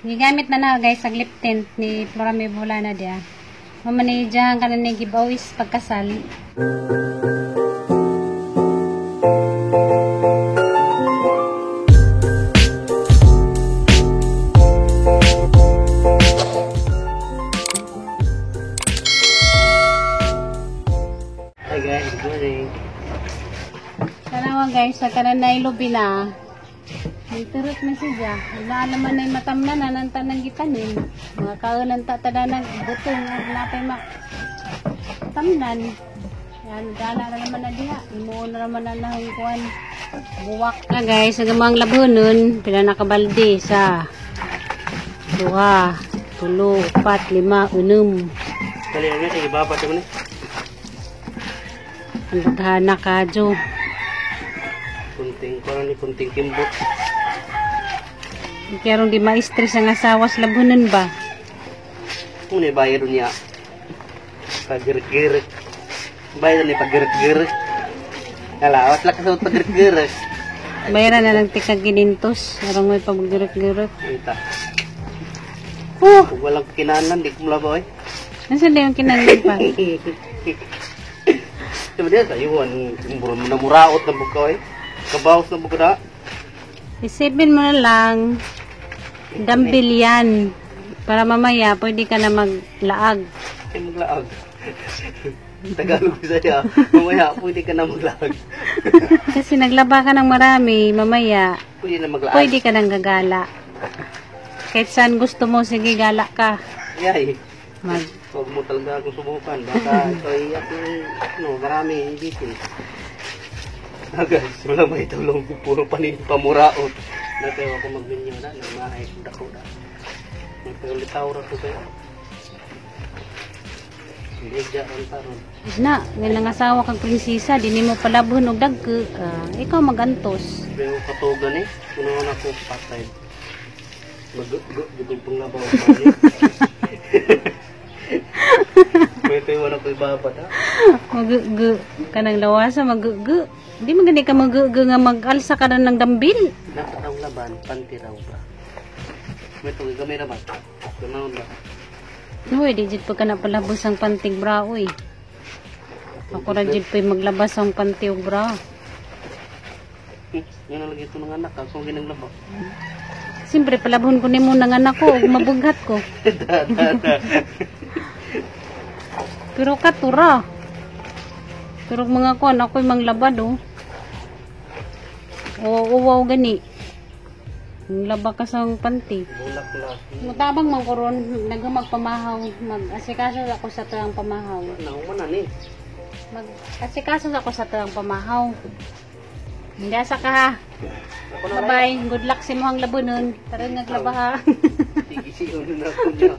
Gigamit na na guys ang lip tint ni Florame Bolana dia. Mamanidyahan ka na ni giveaways pagkasal. Hi guys, good morning. Tanawa guys, sa kananay lubi na. Turut na siya. Wala naman ay matamnan na nang tanang gitanin. Mga kaunan tatanang butong napay tamnan. Yan, dala na naman na diha. Imo na naman na nahungkuan. Buwak na guys, sa gamang labunon, pila nakabalde sa 2, 3, 4, 5, 6. Kali nga sa ibaba naman eh. Ang baghana ka, Jo. Kunting, parang ni kunting kimbot. Kaya di ma-stress ang asawa sa labunan ba? Kung bayar niya, pagirik-girik. Bayar niya pagirik-girik. Kalawat lang kasawat pagirik-girik. Bayaran na lang tikag ginintos. Arang may pag-girik-girik. Ita. Kung walang kinanan, di ko mula eh. Nasaan na yung kinangin pa? Diba dia sayuan, muraot na bukaw eh. Kabawas na buka na. Isipin mo na lang, dambil yan. Para mamaya, pwede ka na maglaag. Ay maglaag. Tagalog saya. Mamaya, pwede ka na maglaag. Kasi naglaba ka ng marami, mamaya, Pwede na maglaag. pwede ka nang gagala. Kahit saan gusto mo, sige gala ka. Yay. Mag Huwag mo talaga akong subukan. Baka ito ay marami bitin. Guys, wala may tulong. Puro pamuraot. Natayo ako magminyo na. Namahay ko dako na. Nagpagulitaw ra ko kayo. Hindi dyan taron. na, ngayon asawa kang prinsesa, di mo palabon og dagko. Ikaw magantos. Pero katugan eh. Kunaon ako patay. Mag-gugol pang labaw pa niya. May tayo na ko ibabad ha. Mag-gu. Kanang lawasa, mag-gu. Di maganda ka mag-gu nga mag-alsa ka na ng dambil. Nakaraw laban, pantiraw ba? May tuloy gamay naman. Ganaon ba? Uy, di jud pa ka na palabos ang pantig bra, uy. Ako ra jud pa maglabas ang panty og bra. Yan na lagi ito ng anak. Ako ginang laba. Siyempre, palabon ko nimo ng anak ko, ug mabughat ko. Pero katura. Pero mga kuan, ako'y manglabad, oh. Wow, gani. Laba ka sa panty. Bulak na. Mutabang man koron nagmagpamahaw, mag-asikaso ako sa tuang pamahaw. Naumanan eh. Mag-asikaso ako sa tuang pamahaw. Hindi asa ka ha. Ako na rin. Bye-bye. Good luck sa imuhang labunon. Tara naglaba ha. Tigisiyon na ako niya.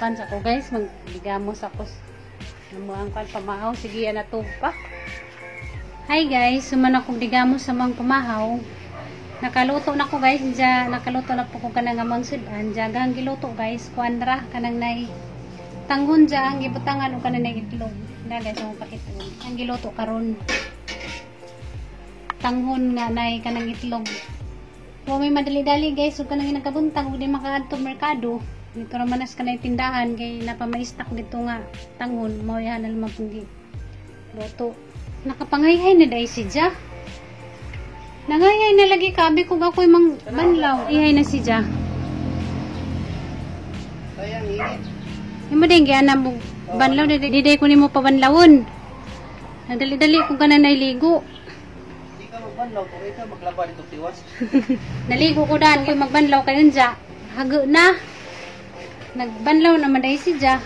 Kansa ko guys, magdigamos ako. Namuang kan pamahaw. Sige, yan na to pa. Hi guys, suman akong digamos sa mga pamahaw. Nakaluto na ko guys. Diya, nakaluto na po ko kanang amang sudan. Diya, gang giluto guys. Kuandra, kanang nay. Tanghon diya, ang gibutangan o kanang nay itlog. Na guys, ang pakitulog. Ang giluto karon. Tanghon nga nay kanang itlog. Kung may madali-dali guys, huwag ka nang nakabuntang, huwag din makaadto merkado. Dito naman nas ka na tindahan, kay napamaistak dito nga tanghon, mawihan na naman pong luto. Nakapangayhay na dahil si Ja. Nangayhay na lagi kabi kung ako'y mang banlaw. Ihay na si Ja. Sayang init. Yung mo din, kaya na mo banlaw, diday ko ni mo pa banlawon. Nadali-dali kung ka na nailigo. Hindi ka magbanlaw. Kung ikaw maglaba dito tiwas. Naligo ko daan, ko'y magbanlaw kayo dyan. Hago na. Nagbanlaw naman dahil si Ja.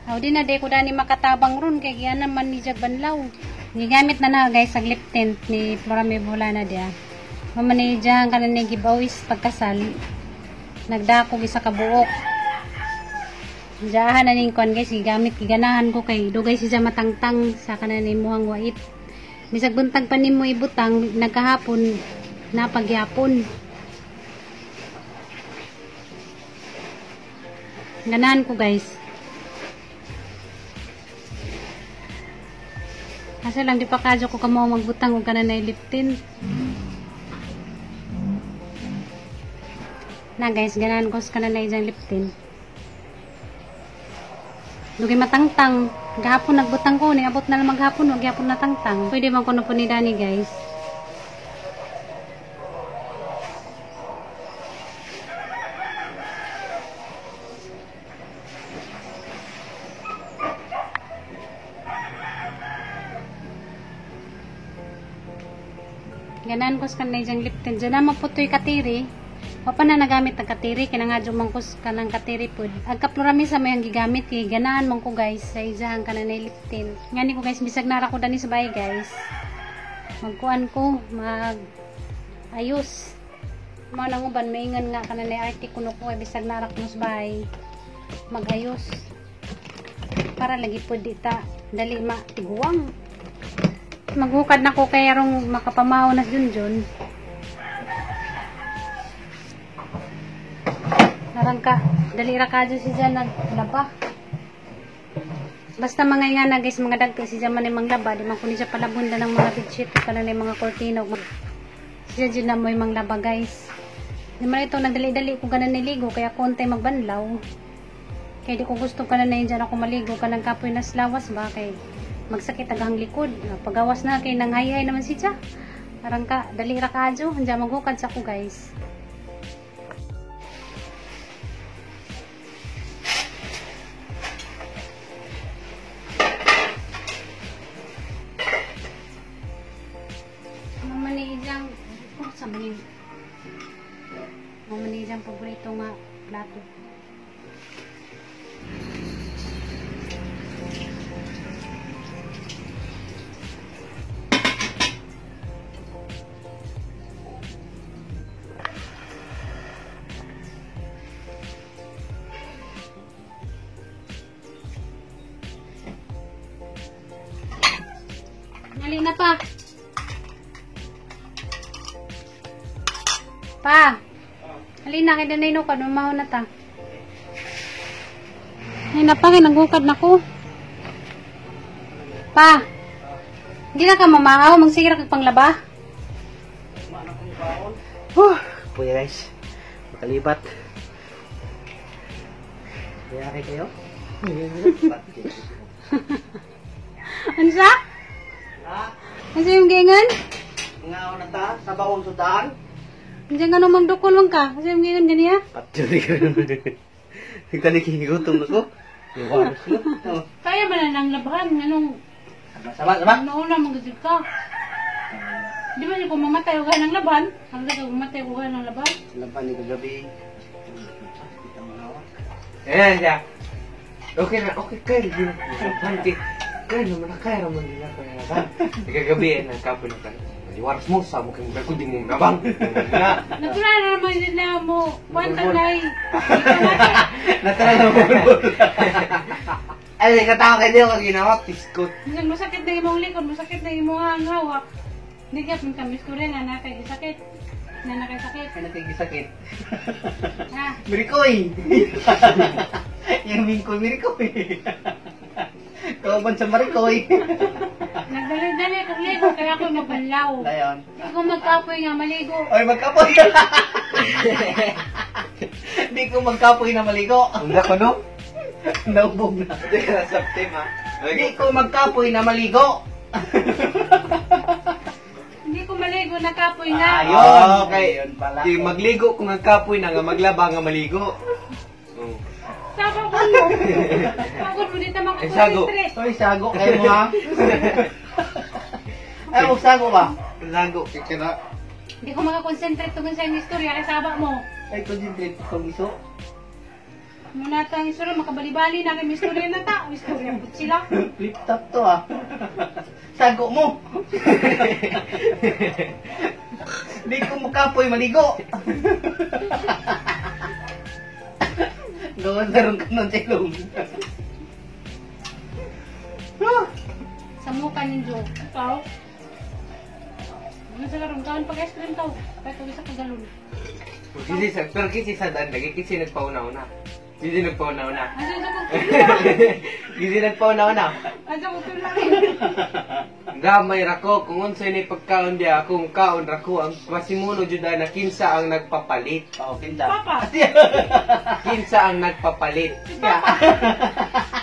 Aw di na day ko daan ni makatabang ron, kaya kaya naman ni Jag banlaw. Gigamit na na guys ang lip tint ni Florame Bolana dia. Mamanidyahan ka na ni giveaways pagkasal. Nagdako gisa ka buok. Diyahan na ning kuan guys, gigamit giganahan ko kay dugay siya matangtang sa kanan imuhang wait. Bisag buntag pa nimo ibutang nagkahapon napagyapon. Ganahan ko guys. Kasi lang di pa kadyo ko kamo magbutang og kanan na lip tint. Na guys, ganahan ko sa kanan na isang liptin. Dugi matangtang. Gahapon nagbutang ko ni abot na lang maghapon, wag gyapon natangtang. Pwede man kuno po ni Dani guys. Ganan ko sa kanay diyang liptin. Diyan naman po ito'y katiri. O pa na nagamit ang katiri. Kinangadyo man ko ka ng katiri po. Agkaplurami sa mayang gigamit. Ganaan man ko guys. Sa isang kananay liptin. Ngani ko guys. Bisag nara ko dani sa bahay guys. Magkuan ko. Ayos. Mga nanguban. Maingan nga kananay arti kuno ko. Bisag nara ko sa bahay. Magayos. Para lagi po dita. Dali tiguang. Maghukad na ko kaya rong makapamaw na dun. Narang ka, dali ra ka dyan siya naglaba. Basta mga nga na guys, mga dagto siya man yung manglaba. Di man kunin siya palabunda ng mga bedsheet o kanan yung mga kortino. Siya dyan na mo yung manglaba guys. Di man ito, nagdali-dali ko ganan niligo kaya konti magbanlaw. Kaya di ko gusto kanan na yun dyan ako maligo kanang kapoy na slawas ba kay magsakit agang likod. Pagawas na kay nang hayay naman siya. Parang ka, dali ra kadyo. Handa maghukad sa ko guys. Mamanijang, sabahin. Mamanijang paborito nga plato. Halina pa. Pa. Halina kay danay no kad mamaw na ta. Halina pa kay naghukad na ko. Pa. Hindi na ka mamahaw, magsigara kag panglaba. Puya guys. Makalibat. Kaya kayo? Ansa? Ansa yung gingan? Ngaw na ta, sa baong sudan. Ansa nga nung magdukol lang ka? Ansa yung gingan ganiya? Patyo ka naman. Nagtalikigutom na ko. Iwanos na. Kaya ba na nang labahan? Anong Sama. nauna magigig ka? Di ba niyo kung mamatay ko ng laban? Ang daga mamatay ko ng laban? Laban ni kagabi. Ayan siya. Okay na, okay kayo. Kaya naman na kaya naman nila kaya naman. Ikagabihin ng kapo na tayo. Iwaras mo sa mukhang berkuding mong gabang. Natural na naman din na mo. Pantanay. Natural na mo. Ay, katao kayo din ako ginawa. Piskot. Masakit na imong likod, masakit na imong ang hawak. Hindi ka pang kamis ko rin na nakay-sakit. Na nakay-sakit. Kaya natigil-sakit. Ha? Mirikoy! Yung mingkoy, Mirikoy. Kauban sa Marikoy. Nagdali-dali kong ligo kaya ako mabanlaw. Dayon. Hindi ko magkapoy nga maligo. Ay, magkapoy! Hindi ko magkapoy na maligo. Hindi ko no? Naubog na. Hindi ka na Septem ha. Hindi ko magkapoy na maligo. Hindi ko maligo na kapoy nga. Ayun. Okay. Ayun pala. Di magligo kung ang kapoy na nga maglaba nga maligo. Sabang ko mo. Pagod mo dito Ay, sago. makakonsentrate. Ay, sago kayo mo ha. Ay, sago ba? Lago. Kikira. Hindi ko makakonsentrate tungkol sa yung istorya. Kaya sabak mo. Ay, concentrate kong iso. Muna ito ang istorya. Makabali-bali na kay istorya na ta. Istorya po sila. Flip top to ha. Sago mo. Hindi ko makapoy maligo. Gawin na rin ka ng tilong. Sa mukha ninyo. Ikaw. Ano sa karong kawan pag-ice cream tao. Kahit ito isa kagalon. Pero kisi sa dan, lagi kisi nagpauna-una. Hindi nagpauna-una. Asa sa ko? Hindi nagpauna-una. Asa ko pila? Gamay rako, kung unsay ni pagkaon diya, akong kaon rako, ang masimuno jud na kinsa ang nagpapalit. Oo, kinta. Papa. Kinsa ang nagpapalit.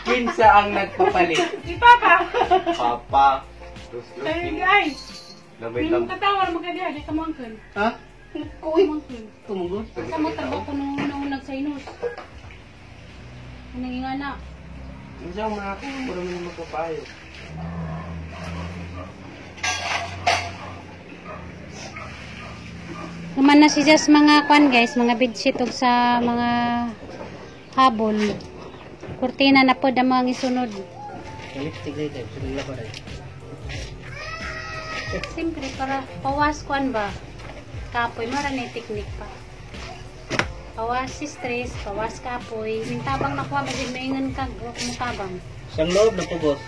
Kinsa ang nagpapalit. Si Papa. Papa. Terus Ay, guys. Lamay Yung lang. katawar magkadiya, di ka mangkon. Ha? Kuy. Mangkon. Tumugod. Sa mo trabaho ko nung unag sa inus. Ano yung anak? Kinsa ang mga ako, puro mo magpapayo. Naman na si Jess mga kwan guys, mga bedsheet og sa mga habol. Kurtina na po ang mga isunod. Lipstick dito. Sige ba rin. Siyempre para pawas kwan ba? Kapoy, marami teknik pa. Pawas si stress, pawas kapoy. Mintabang nakuha, maging maingan ka, mutabang. Sang loob na po, boss.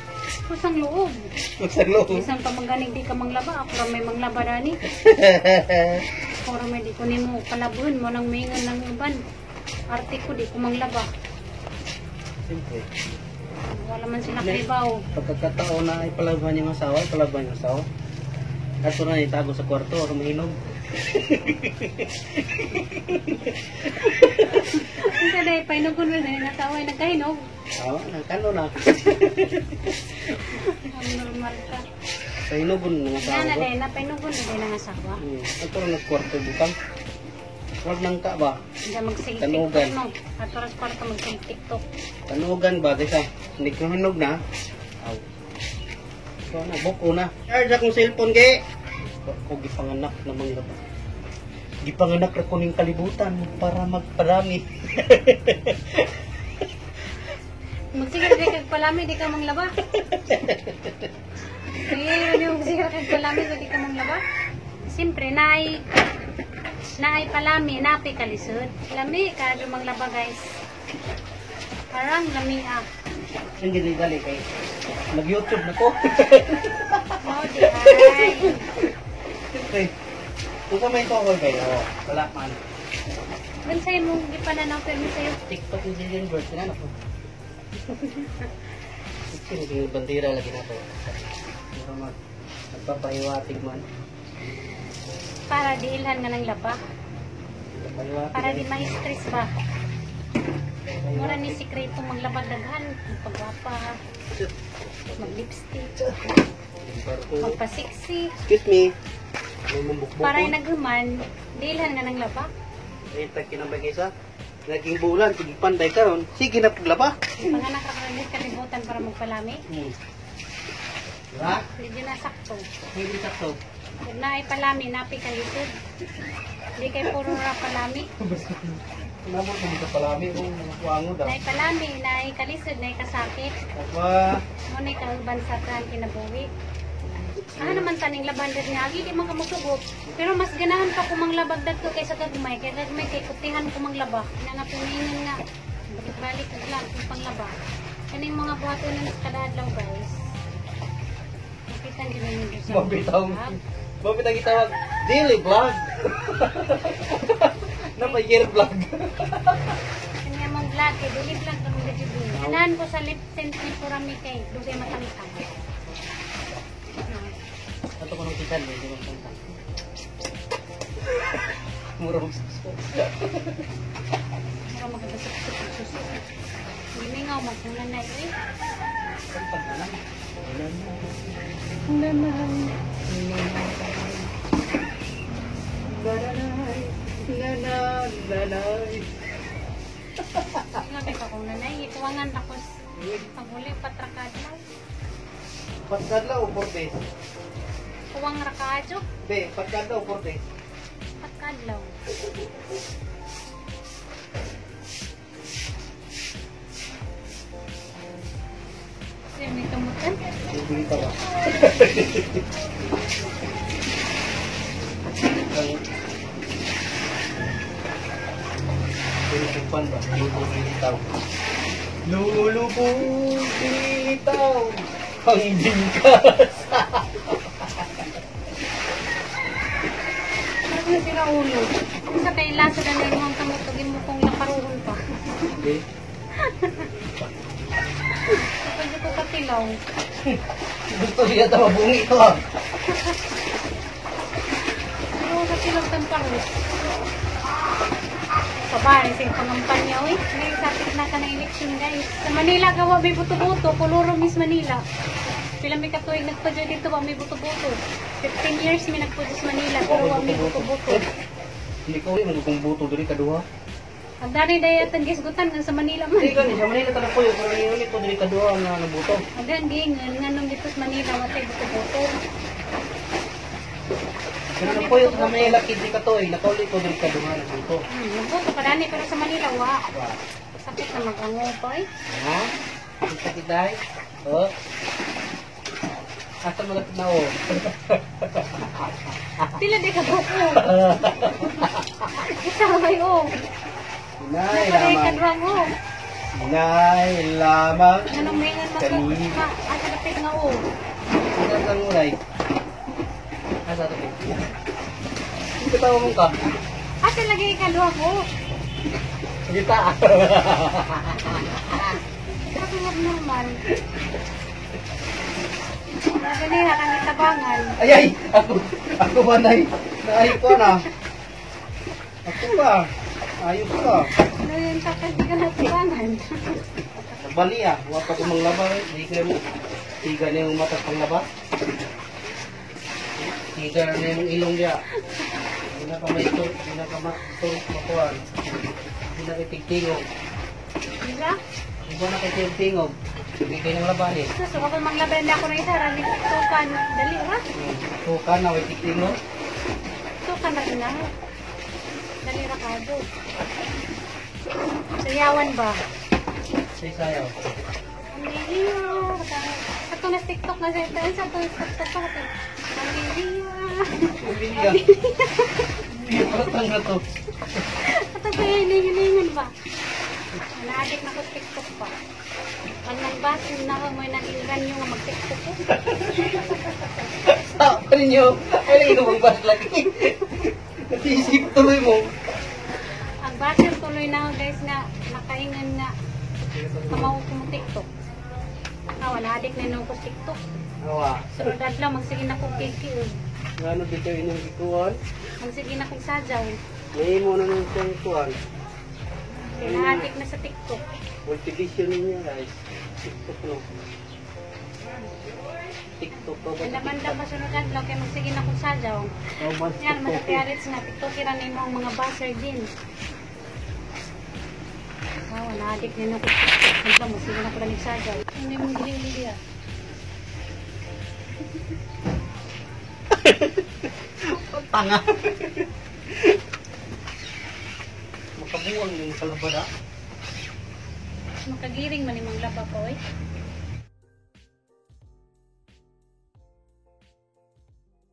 Kusang loob. Sang loob. Isang pa mangganing di ka manglaba, ako ra may manglaba dani. Ako ra may di ko nimo palabon mo nang maingan ng uban. Arte ko di ko manglaba. Siyempre. Wala man sila kaibaw. Pagkakataon na ipalaban yung asawa, ipalaban yung asawa. At ito na itago sa kwarto, ako mahinog. Ang saday, painugon mo na nasawa, nagkahinog. Oo, nagkano na. Ang normal ka. Pahinugon ng asawa Nana ko. day, napainugon na day ng asawa. Ito na nagkwarto bukang. Huwag nang ka ba? Hindi magsige Tanugan. TikTok no. At oras para ka magsige TikTok. Tanugan ba? Kasi hindi ko hinog na. Aw. So na, buko na. Charge akong cellphone kay. Ako gipanganak na mga ba. Gipanganak ra ko ning kalibutan para magparami. Magsige di kag palami, di ka manglaba. Sige, hindi mo magsige kag palami, so di ka manglaba. Siyempre, naay palami, napi kalisod. Lami, kado manglaba guys. Parang lami ah. Ang gali kay nag-YouTube na ko. Oh, di ay. Siyempre. Kung sa may tungkol kayo, wala man. Gan sa'yo mong gipananaw pero sa'yo. TikTok ni Jillian Bird, sinano ko. Sige, naging bandira lagi na to. Pero nagpapahiwatig man. Para di ilhan nga ng laba. Nagpapahiwatig. Para di ma-stress ba. Mura ni sikreto maglabag daghan. Magpagwapa. Mag-lipstick. Magpa-sexy. Excuse me. May mumbukbukon. Para yung naghuman, di ilhan nga ng laba. Ay, tagkinambay kaysa. Naging bulan, sige panday karon. Sige na paglaba. Panganak ra ka kalibutan para magpalami. Diba? Hindi na sakto. Hindi sakto. Kung naay palami, napi kalisod. Hindi kay puro ra palami. Namo kung sa palami kung kuango daw. Naay palami, naay kalisod, naay kasakit. Apa? Mo nay kauban sa kan kinabuhi. Naman taning labander niya, agi di man ka magsugop. Pero mas ganahan pa kumang labag dagko kaysa gagmay. Kaya gagmay kay kutihan kumang laba. Na nga pinaingan nga. Balik-balik ka lang kung panglaba. Kaning mga buhaton na kada adlaw guys. Kapitan din ninyo sa Mabitang itawag, daily vlog. Napay-year vlog. Kanya mong vlog, kay dili vlog kami na dito. Ganahan ko sa lip tint ni Purami kay dugay matangitang. Ato ko nung kitan, hindi mo punta. Mura magsuso. Mura magkabasok-sok ang suso. Hindi may nga magpunan na eh. Pagpag na lang. Nanay. Ngayon ka kung nanay, ituwangan tapos paghuli patrakad lang. Pagkadla o portes? Tuwang rakadyo, Be, pagkadla o portes? patkadlaw. Kasi may kamutan. Hindi ka ba? Pinupupan ba? Lulupitaw. Lulupitaw. Ang bingkas. Ano na sila ulo? Kung sa kay lasa na na yung kamutugin mo kung nakaruhon pa. Okay. ikaw. Gusto niya ito mabungi ito ah. Pero sa silog tamparos. Kabari sa pangampanya, uy. May sapit na ka na election, guys. Sa Manila, gawa may buto-buto. Kuluro, Miss Manila. Pila may katuig nagpadyo dito ba may buto-buto. 15 years may nagpadyo sa Manila. Pero wa may buto-buto. Hindi ko rin magugong buto diri kaduha. Ang dari daya itong gisgutan nga sa Manila man. Hindi ko ni sa Manila talaga po yung karaniwan ito diri kaduha nga nabuto. Ang gingan nga nung dito sa Manila, matay buto-buto. Pero na po yung sa Manila kidi ka to eh. Nakauli ko diri kaduha nabuto. Nagbuto pa dani pero sa Manila, wa. Sakit na mag-ango pa eh. Ha? Ang sakit dahil? Oh. Asa mga tinaw? Pila di ka buko. Isa may o. Inay Napaday ka lamang. drang o. Inay lamang. Anong may nga Kanina. asa kapit nga o. Asa kang ulay? Asa ito? Hindi ka tawa mo ka? Asa lagi ka luwag o. Kita. Ako nga normal. Naganira kang itabangan. Ay ay! Ako ba naay ko na? Ako ba? Ayos ka. Ano yun sa kasi ka natabangan? Bali ah, wapa ko mang laba eh. Hindi ka mo. Tiga na yung mata pang laba. Tiga na yung ilong niya. Hindi na ka maito. Hindi na ka makuhan. Hindi na kitigtingog. Diba? Hindi ba na kitigtingog? Hindi kayo ng laban eh. Gusto ko kung manglabay na ako na isa, ranig tukan. Dali ha? Tukan na, may tigtingog. Tukan na ina. Dali ra kado. Sayawan ba? Say sayaw. Hallelujah. Sa to na TikTok na sa sa to TikTok pa natin. Hallelujah. Bumili ka. Patang na to. Ito pa yung hilingan ba? Na-addict na ko sa TikTok pa. Pag nagbasin na ako, may nag-ingran nyo nga mag-TikTok ko. Sa pa ninyo. Ay, lang inumang bas lagi. Natisip tuloy mo. Ang basin tuloy na ako guys nga, nakaingan nga, kamaw ko mo TikTok. Wala addict na nung ko sa TikTok. Awa. Sunod adlaw, magsige na kong kiki. Ano dito inyong ikuhan? Magsige na kong sadyaw. May mo na nung itong ikuhan. Kaya na-addict na sa TikTok. Multivision ninyo guys. TikTok no. TikTok pa ba? Alaman lang masunod adlaw, kaya magsige na kong sadyaw. How much Yan, TikTok? magkapiarits na TikTok iran na yung mga buzzer din. Wala addict na nung ko sa TikTok. Siyempre, magsige na ko lang sadyaw. Hindi mo gili-gili ah. Tanga. Makabuwang yung kalabada. Makagiring man imong laba ko eh.